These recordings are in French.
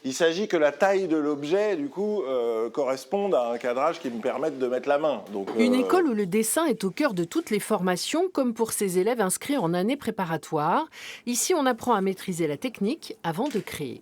Il s'agit que la taille de l'objet, du coup, corresponde à un cadrage qui me permette de mettre la main. Donc, Une école où le dessin est au cœur de toutes les formations, comme pour ces élèves inscrits en année préparatoire. Ici, on apprend à maîtriser la technique avant de créer.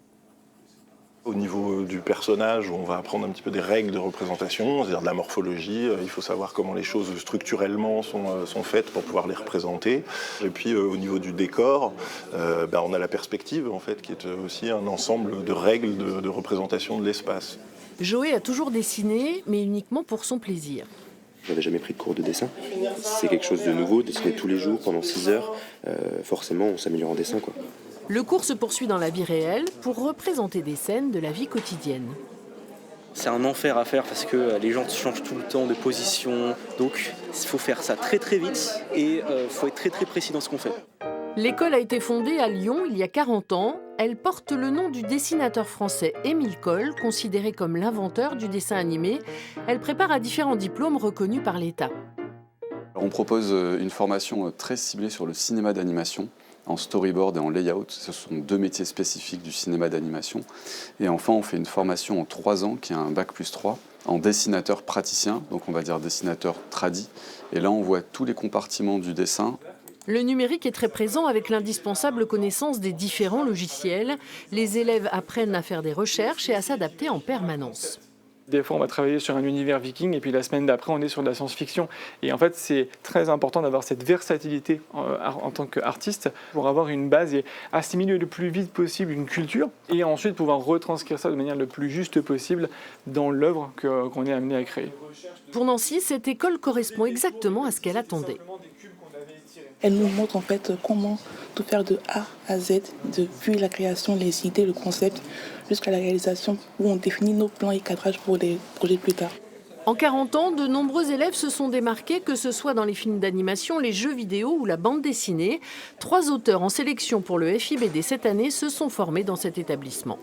Au niveau du personnage, on va apprendre un petit peu des règles de représentation, c'est-à-dire de la morphologie. Il faut savoir comment les choses structurellement sont faites pour pouvoir les représenter. Et puis au niveau du décor, on a la perspective en fait, qui est aussi un ensemble de règles de représentation de l'espace. Joé a toujours dessiné, mais uniquement pour son plaisir. J'avais jamais pris de cours de dessin. C'est quelque chose de nouveau, dessiner tous les jours pendant 6 heures. Forcément, on s'améliore en dessin, quoi. Le cours se poursuit dans la vie réelle pour représenter des scènes de la vie quotidienne. C'est un enfer à faire parce que les gens changent tout le temps de position. Donc il faut faire ça très très vite et il faut être très très précis dans ce qu'on fait. L'école a été fondée à Lyon il y a 40 ans. Elle porte le nom du dessinateur français Émile Coll, considéré comme l'inventeur du dessin animé. Elle prépare à différents diplômes reconnus par l'État. On propose une formation très ciblée sur le cinéma d'animation, en storyboard et en layout. Ce sont 2 métiers spécifiques du cinéma d'animation. Et enfin, on fait une formation en 3 ans, qui est un bac+3, en dessinateur praticien, donc on va dire dessinateur tradi. Et là, on voit tous les compartiments du dessin. Le numérique est très présent avec l'indispensable connaissance des différents logiciels. Les élèves apprennent à faire des recherches et à s'adapter en permanence. Des fois, on va travailler sur un univers viking et puis la semaine d'après, on est sur de la science-fiction. Et en fait, c'est très important d'avoir cette versatilité en tant qu'artiste pour avoir une base et assimiler le plus vite possible une culture et ensuite pouvoir retranscrire ça de manière le plus juste possible dans l'œuvre qu'on est amené à créer. Pour Nancy, cette école correspond exactement à ce qu'elle attendait. Elle nous montre en fait comment tout faire de A à Z, depuis la création, les idées, le concept, jusqu'à la réalisation où on définit nos plans et cadrages pour les projets plus tard. En 40 ans, de nombreux élèves se sont démarqués, que ce soit dans les films d'animation, les jeux vidéo ou la bande dessinée. 3 auteurs en sélection pour le FIBD cette année se sont formés dans cet établissement.